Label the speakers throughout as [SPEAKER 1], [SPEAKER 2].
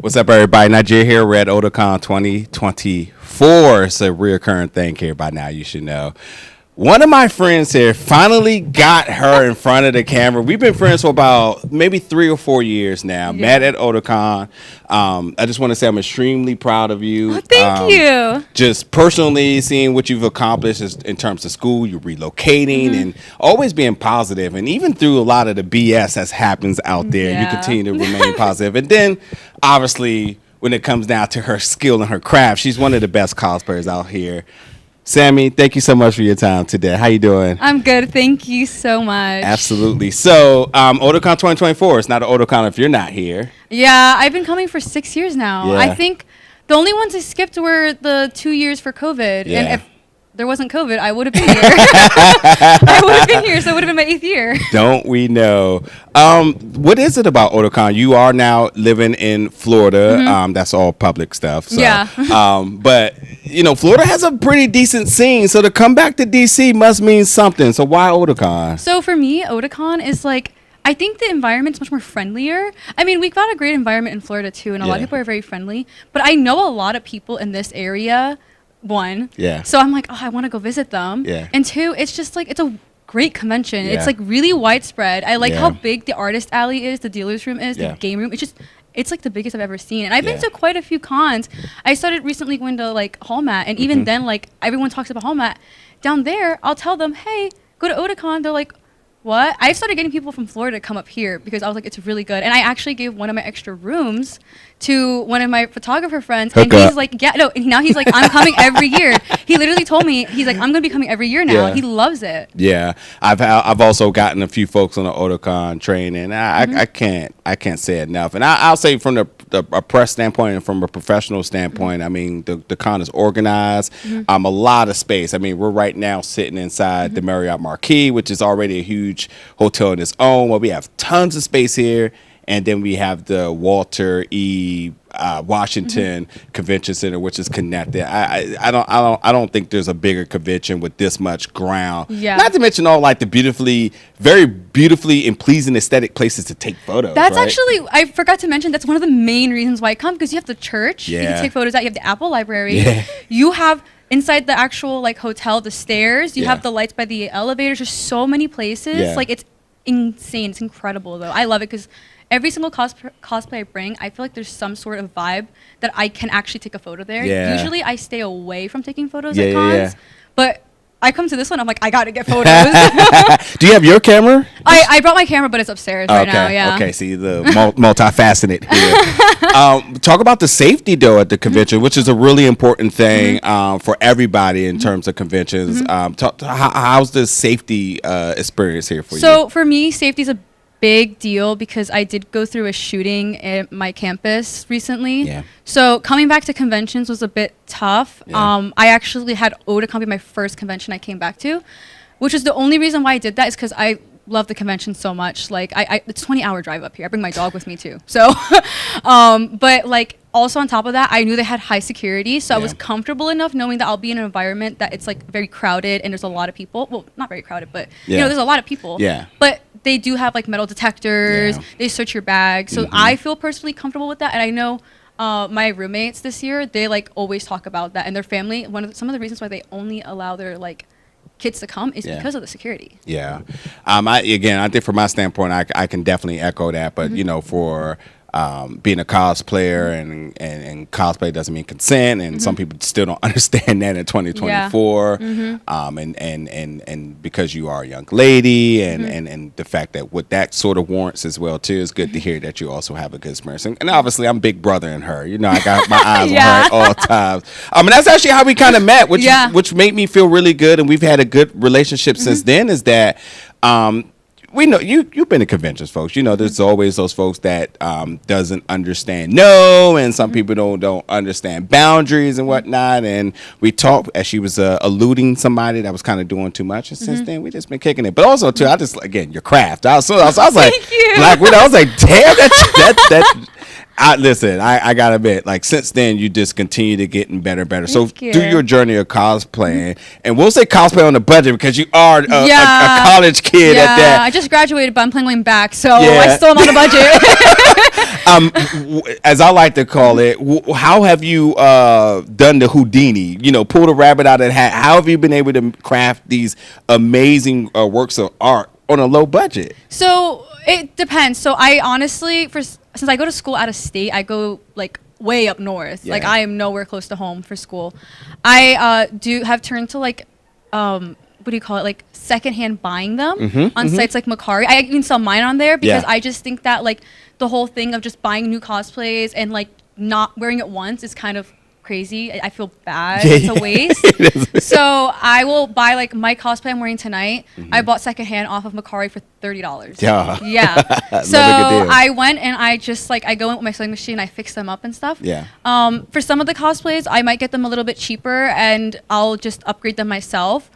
[SPEAKER 1] What's up, everybody? Nigeria here. We're at Otakon 2024. It's a reoccurring thing here by now. You should know. One of my friends here finally got her in front of the camera. We've been friends for about maybe 3 or 4 years now. Yeah. Met at Otakon. I just want to say I'm extremely proud of you.
[SPEAKER 2] Oh, thank you.
[SPEAKER 1] Just personally seeing what you've accomplished in terms of school, you're relocating and always being positive. And even through a lot of the BS that happens out there, you continue to remain positive. And then, obviously, when it comes down to her skill and her craft, she's one of the best cosplayers out here. Sammi, thank you so much for your time today. How you doing?
[SPEAKER 2] I'm good. Thank you so much.
[SPEAKER 1] Absolutely. So, Otakon 2024. It's not an Otakon if you're not here.
[SPEAKER 2] Yeah, I've been coming for 6 years now.
[SPEAKER 1] Yeah.
[SPEAKER 2] I think the only ones I skipped were the 2 years for COVID.
[SPEAKER 1] Yeah.
[SPEAKER 2] And if there wasn't COVID, I would have been here. I would have been here, so it would have been my 8th year.
[SPEAKER 1] Don't we know? What is it about Otakon? You are now living in Florida. That's all public stuff. So.
[SPEAKER 2] Yeah.
[SPEAKER 1] But, you know, Florida has a pretty decent scene. So to come back to D.C. must mean something. So why Otakon?
[SPEAKER 2] So for me, Otakon is like, I think the environment's much more friendlier. I mean, we've got a great environment in Florida, too, and a lot of people are very friendly. But I know a lot of people in this area. One.
[SPEAKER 1] Yeah.
[SPEAKER 2] So I'm like, oh, I want to go visit them.
[SPEAKER 1] Yeah.
[SPEAKER 2] And 2, it's just like, it's a great convention.
[SPEAKER 1] Yeah.
[SPEAKER 2] It's like really widespread. I like how big the artist alley is, the dealer's room is, the game room. It's like the biggest I've ever seen. And I've been to quite a few cons. I started recently going to like Hallmat, and even then, like everyone talks about Hallmat. Down there, I'll tell them, hey, go to Otakon. They're like, what? I started getting people from Florida to come up here because I was like, it's really good. And I actually gave one of my extra rooms to one of my photographer friends. And he's like, now he's like, I'm coming every year. He literally told me, he's like, I'm going to be coming every year now. He loves it.
[SPEAKER 1] Yeah. I've also gotten a few folks on the Otakon train, and I can't say enough. And I'll say from a press standpoint and from a professional standpoint, I mean, the con is organized. A lot of space. I mean, we're right now sitting inside the Marriott Marquis, which is already a huge hotel in its own. Well, we have tons of space here. And then we have the Walter E. Washington Convention Center, which is connected. I don't think there's a bigger convention with this much ground.
[SPEAKER 2] Yeah.
[SPEAKER 1] Not to mention all like the very beautifully and pleasing aesthetic places to take photos.
[SPEAKER 2] That's
[SPEAKER 1] right?
[SPEAKER 2] actually, I forgot to mention, that's one of the main reasons why I come, because you have the church you can take photos at. You have the Apple Library. Yeah. You have inside the actual like hotel, the stairs. You have the lights by the elevators. There's so many places.
[SPEAKER 1] Yeah.
[SPEAKER 2] Like it's insane. It's incredible though. I love it because every single cosplay I bring, I feel like there's some sort of vibe that I can actually take a photo there.
[SPEAKER 1] Yeah.
[SPEAKER 2] Usually I stay away from taking photos at cons, but I come to this one, I'm like, I gotta get photos.
[SPEAKER 1] Do you have your camera?
[SPEAKER 2] I brought my camera, but it's upstairs right now, yeah.
[SPEAKER 1] Okay, see, the multifaceted here. Talk about the safety, though, at the convention, which is a really important thing for everybody in terms of conventions. How's the safety experience here for you?
[SPEAKER 2] So for me, safety is a big deal because I did go through a shooting at my campus recently. Yeah. So coming back to conventions was a bit tough. Yeah. I actually had Otakon be my first convention I came back to, which is the only reason why I did that is because I love the convention so much. Like it's a 20-hour drive up here. I bring my dog with me too. So, but like also on top of that, I knew they had high security. So I was comfortable enough knowing that I'll be in an environment that it's like very crowded and there's a lot of people. Well, not very crowded, but you know, there's a lot of people.
[SPEAKER 1] Yeah.
[SPEAKER 2] But they do have like metal detectors. Yeah. They search your bag. So I feel personally comfortable with that. And I know my roommates this year, they like always talk about that. And their family, some of the reasons why they only allow their like kids to come is because of the security.
[SPEAKER 1] Yeah. I think from my standpoint, I can definitely echo that. But, you know, for being a cosplayer and cosplay doesn't mean consent, and some people still don't understand that in 2024. And because you are a young lady and the fact that what that sort of warrants as well too, is good to hear that you also have a good experience. And obviously I'm big brother in her. You know, I got my eyes on her at all times. And that's actually how we kind of met, which made me feel really good, and we've had a good relationship since then. Is that we know you've been to conventions, folks. You know, there's always those folks that doesn't understand and some people don't understand boundaries and whatnot. And we talked as she was alluding somebody that was kind of doing too much, and since then we just been kicking it. But also too, I just your craft. I was like,
[SPEAKER 2] Thank you.
[SPEAKER 1] Black Widow. I was like, damn, that. Listen, I gotta admit, like since then you just continue to getting better and better.
[SPEAKER 2] Thank you.
[SPEAKER 1] Through your journey of cosplaying, and we'll say cosplay on the budget because you are a college kid at that.
[SPEAKER 2] I just graduated, but I'm planning back, so I still am on the budget.
[SPEAKER 1] As I like to call it, how have you done the Houdini? You know, pull the rabbit out of the hat. How have you been able to craft these amazing works of art on a low budget?
[SPEAKER 2] So it depends. So I honestly, since I go to school out of state, I go like way up north. Yeah. Like I am nowhere close to home for school. I do have turned to like what do you call it, like secondhand buying them on sites like Mercari. I even sell mine on there because I just think that like the whole thing of just buying new cosplays and like not wearing it once is kind of crazy. I feel bad. It's a waste. So I will buy like my cosplay I'm wearing tonight. I bought secondhand off of Mercari for $30. Yeah. So I went and I just like I go in with my sewing machine. I fix them up and stuff. Yeah. For some of the cosplays, I might get them a little bit cheaper and I'll just upgrade them myself.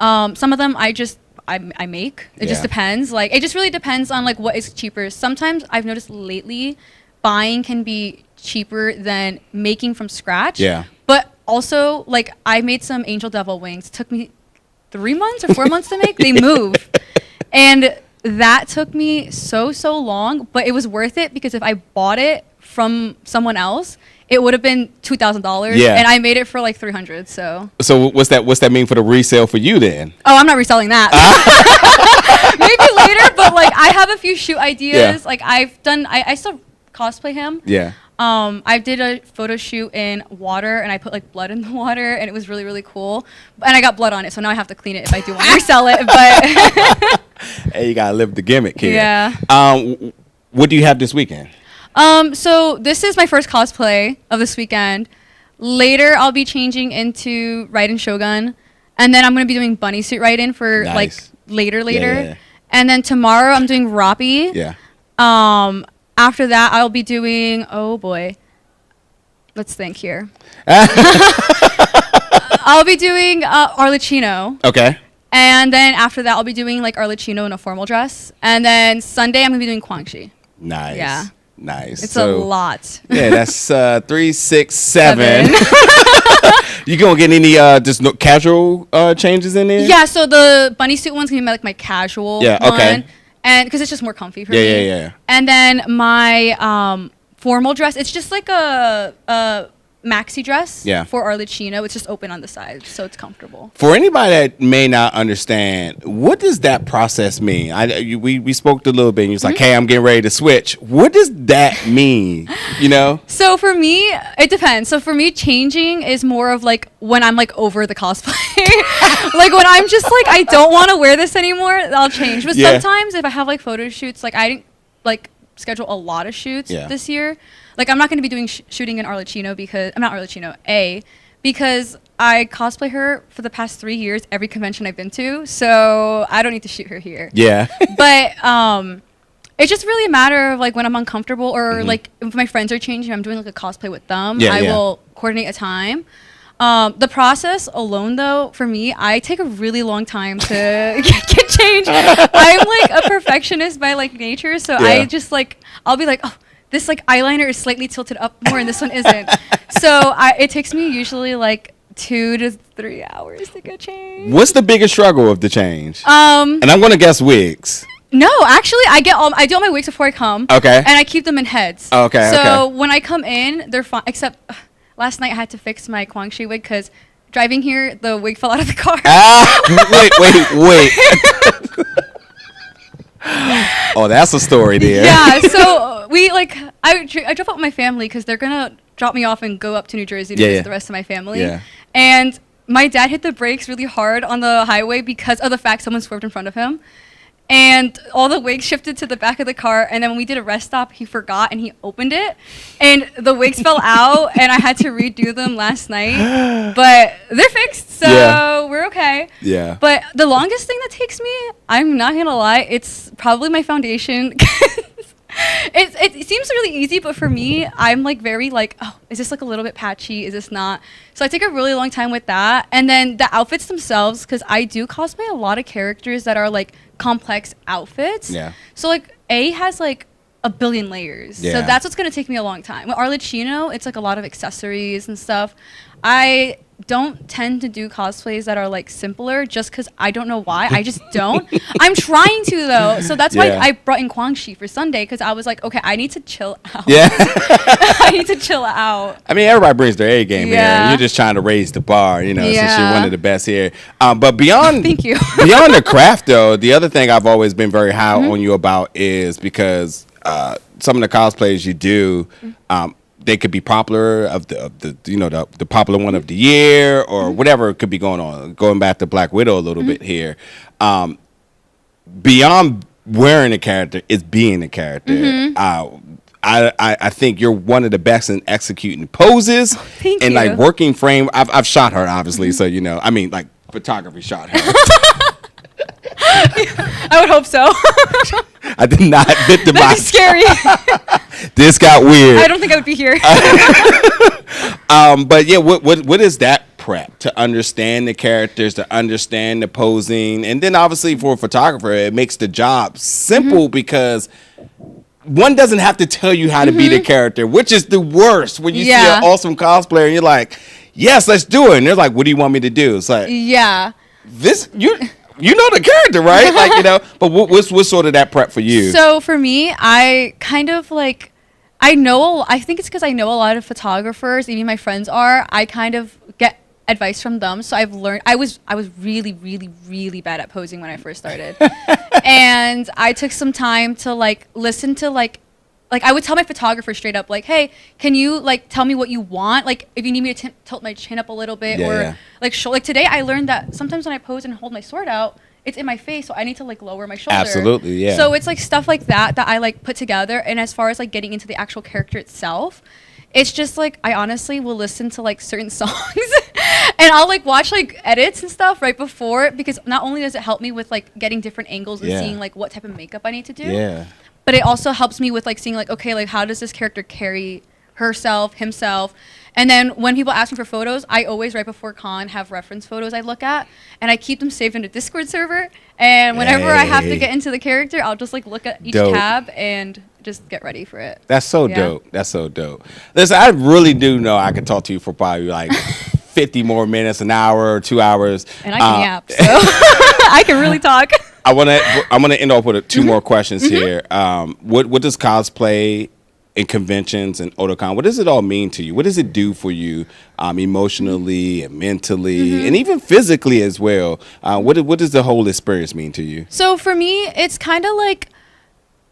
[SPEAKER 2] Some of them I make. It just depends. Like it just really depends on like what is cheaper. Sometimes I've noticed lately buying can be cheaper than making from scratch. Yeah. But also like I made some angel devil wings. It took me 3 months or 4 months to make. They move. And that took me so long, but it was worth it because if I bought it from someone else, it would have been $2,000, and I made it for like $300. So
[SPEAKER 1] what's that mean for the resale for you then?
[SPEAKER 2] Oh, I'm not reselling that. Maybe later, but like I have a few shoot ideas. Like I still cosplay him. Yeah. I did a photo shoot in water, and I put like blood in the water, and it was really cool. And I got blood on it, so now I have to clean it if I do want to resell it. But
[SPEAKER 1] hey, you gotta live the gimmick here. Yeah. What do you have this weekend?
[SPEAKER 2] So this is my first cosplay of this weekend. Later, I'll be changing into Raiden Shogun, and then I'm gonna be doing bunny suit Raiden for like later. Yeah. And then tomorrow I'm doing Rappi. Yeah. After that, I'll be doing let's think here. I'll be doing Arlecchino. Okay. And then after that, I'll be doing like Arlecchino in a formal dress, and then Sunday I'm gonna be doing Guangxi.
[SPEAKER 1] Nice. Yeah. Nice.
[SPEAKER 2] It's a lot.
[SPEAKER 1] Yeah, that's 3, 6, 7. You gonna get any just casual changes in there?
[SPEAKER 2] Yeah. So the bunny suit one's gonna be like my casual one, and because it's just more comfy for me. Yeah. And then my formal dress, it's just like a maxi dress for Arlecchino. It's just open on the sides, so it's comfortable.
[SPEAKER 1] For anybody that may not understand, what does that process mean? We spoke a little bit, and you was like, hey, I'm getting ready to switch. What does that mean? You know?
[SPEAKER 2] So for me, it depends. So for me, changing is more of like when I'm like over the cosplay. Like when I'm just like, I don't want to wear this anymore, I'll change. But sometimes if I have like photo shoots, like I didn't like schedule a lot of shoots this year. Like, I'm not going to be doing shooting in Arlecchino because I'm not Arlecchino, because I cosplay her for the past 3 years, every convention I've been to, so I don't need to shoot her here. Yeah. But it's just really a matter of like when I'm uncomfortable or like if my friends are changing, I'm doing like a cosplay with them. I will coordinate a time. The process alone, though, for me, I take a really long time to get changed. I'm like a perfectionist by like nature, so I just like I'll be like, oh, this like eyeliner is slightly tilted up more and this one isn't. So it takes me usually like 2 to 3 hours to get changed.
[SPEAKER 1] What's the biggest struggle of the change? And I'm gonna guess wigs.
[SPEAKER 2] No, actually, I do all my wigs before I come. Okay. And I keep them in heads. Okay. So when I come in, they're fine. Except last night I had to fix my Guangxi wig because driving here, the wig fell out of the car.
[SPEAKER 1] Wait. Oh, that's a story there.
[SPEAKER 2] Yeah, so we like I drove up with my family because they're gonna drop me off and go up to New Jersey to visit the rest of my family. Yeah. And my dad hit the brakes really hard on the highway because of the fact someone swerved in front of him. And all the wigs shifted to the back of the car. And then when we did a rest stop, he forgot and he opened it. And the wigs fell out and I had to redo them last night. But they're fixed, so we're okay. Yeah. But the longest thing that takes me, I'm not going to lie, it's probably my foundation. It seems really easy, but for me, I'm like very like, oh, is this like a little bit patchy? Is this not? So I take a really long time with that. And then the outfits themselves, because I do cosplay a lot of characters that are like complex outfits. Yeah. So like A has like a billion layers. Yeah. So that's what's going to take me a long time. With Arlecchino, it's like a lot of accessories and stuff. I don't tend to do cosplays that are like simpler just because I don't know why. I just don't. I'm trying to though. So that's why I brought in Guangxi for Sunday, because I was like, okay, I need to chill out. Yeah. I need to chill out.
[SPEAKER 1] I mean, everybody brings their A game here. You're just trying to raise the bar, you know, since you're one of the best here. But beyond
[SPEAKER 2] Thank you.
[SPEAKER 1] beyond the craft though, the other thing I've always been very high on you about is because some of the cosplays you do, they could be popular of the you know the popular one of the year or whatever could be going on. Going back to Black Widow a little bit here, beyond wearing a character is being a character. I think you're one of the best in executing poses and like working frame. I've shot her obviously, so you know. I mean, like photography shot her.
[SPEAKER 2] I would hope so.
[SPEAKER 1] I did not victimize.
[SPEAKER 2] That'd be scary.
[SPEAKER 1] This got weird.
[SPEAKER 2] I don't think I would be here.
[SPEAKER 1] But yeah, what is that prep to understand the characters, to understand the posing, and then obviously for a photographer, it makes the job simple because one doesn't have to tell you how to be the character, which is the worst when you see an awesome cosplayer and you're like, yes, let's do it. And they're like, what do you want me to do? It's like, this you know the character, right? Like, you know, but what's sort of that prep for you?
[SPEAKER 2] So for me, I kind of like, I think it's because I know a lot of photographers, even my friends are. I kind of get advice from them. So I've learned, I was really, really, really bad at posing when I first started. And I took some time to like listen to like I would tell my photographer straight up, like, hey, can you like tell me what you want? Like if you need me to tilt my chin up a little bit like today I learned that sometimes when I pose and hold my sword out, it's in my face, so I need to like lower my shoulder.
[SPEAKER 1] Absolutely, yeah.
[SPEAKER 2] So it's like stuff like that I like put together. And as far as like getting into the actual character itself, it's just like I honestly will listen to like certain songs and I'll like watch like edits and stuff right before, because not only does it help me with like getting different angles and seeing like what type of makeup I need to do, but it also helps me with like seeing like, okay, like how does this character carry herself, himself. And then when people ask me for photos, I always right before con have reference photos I look at, and I keep them saved in a Discord server. And whenever I have to get into the character, I'll just like look at each tab and just get ready for it.
[SPEAKER 1] That's so dope. That's so dope. Listen, I really do know I could talk to you for probably like 50 more minutes, an hour or 2 hours.
[SPEAKER 2] And I can yap, so I can really talk.
[SPEAKER 1] I'm gonna end off with two more questions here. What does cosplay and conventions and Otakon, what does it all mean to you? What does it do for you emotionally and mentally and even physically as well? What does the whole experience mean to you?
[SPEAKER 2] So for me, it's kind of like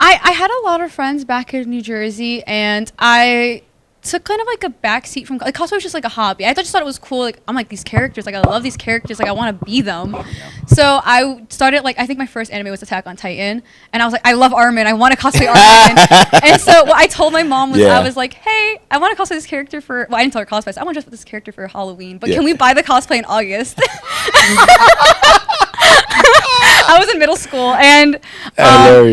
[SPEAKER 2] I had a lot of friends back in New Jersey, and I took kind of like a backseat from like cosplay was just like a hobby. I just thought it was cool. Like I'm like these characters, like I love these characters, like I want to be them. So I started like I think my first anime was Attack on Titan, and I was like I love Armin, I want to cosplay Armin. And so what I told my mom was I was like, hey, I want to cosplay this character for. Well, I didn't tell her cosplay. So I want to dress with this character for Halloween, but can we buy the cosplay in August? I was in middle school, and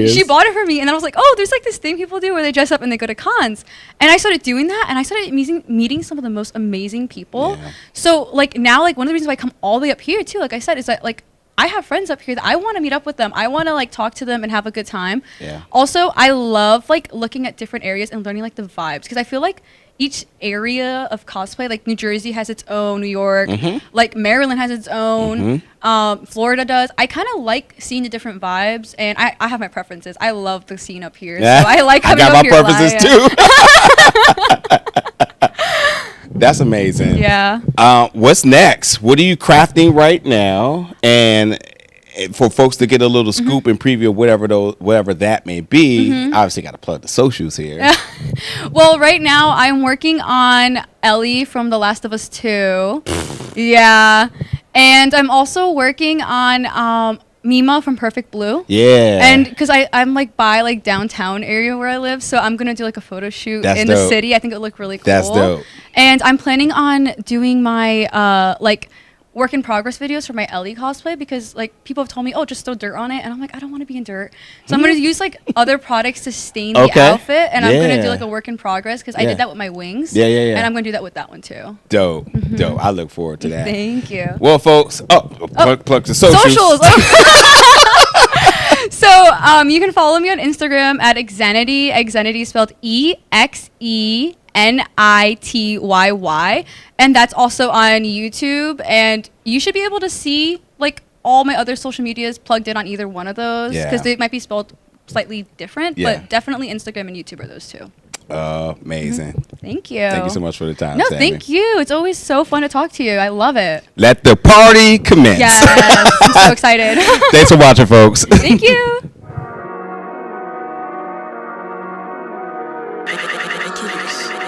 [SPEAKER 2] she bought it for me, and then I was like, oh, there's like this thing people do where they dress up and they go to cons. And I started doing that, and I started meeting some of the most amazing people. So like now, like one of the reasons why I come all the way up here too, like I said, is that like I have friends up here that I want to meet up with them. I want to like talk to them and have a good time. Also, I love like looking at different areas and learning like the vibes, because I feel like each area of cosplay, like New Jersey has its own, New York, like Maryland has its own, Florida does. I kind of like seeing the different vibes, and I have my preferences. I love the scene up here, so I like coming up here. I got my
[SPEAKER 1] preferences too. That's amazing.
[SPEAKER 2] Yeah.
[SPEAKER 1] What's next? What are you crafting right now? And for folks to get a little scoop and preview of whatever that may be, obviously got to plug the socials here.
[SPEAKER 2] Well, right now I'm working on Ellie from The Last of Us 2. Yeah. And I'm also working on Mima from Perfect Blue. Yeah. And because I'm like by like downtown area where I live, so I'm going to do like a photo shoot in the city. I think it would look really cool.
[SPEAKER 1] That's dope.
[SPEAKER 2] And I'm planning on doing my like work in progress videos for my Ellie cosplay, because like people have told me, oh, just throw dirt on it, and I'm like, I don't want to be in dirt, so I'm going to use like other products to stain the outfit, and I'm going to do like a work in progress, because I did that with my wings, and I'm going to do that with that one too.
[SPEAKER 1] Dope. I look forward to that.
[SPEAKER 2] Thank you.
[SPEAKER 1] Well, folks, plug the socials.
[SPEAKER 2] So you can follow me on Instagram at Exenityy. Exenityy spelled EXENITYY, and that's also on YouTube. And you should be able to see like all my other social medias plugged in on either one of those because they might be spelled slightly different. But definitely Instagram and YouTube are those two.
[SPEAKER 1] Amazing.
[SPEAKER 2] Thank you.
[SPEAKER 1] Thank you so much for the time.
[SPEAKER 2] No,
[SPEAKER 1] Sammi.
[SPEAKER 2] thank you. It's always so fun to talk to you. I love it.
[SPEAKER 1] Let the party commence.
[SPEAKER 2] Yes, I'm so excited.
[SPEAKER 1] Thanks for watching, folks.
[SPEAKER 2] Thank you.
[SPEAKER 3] Exenityy.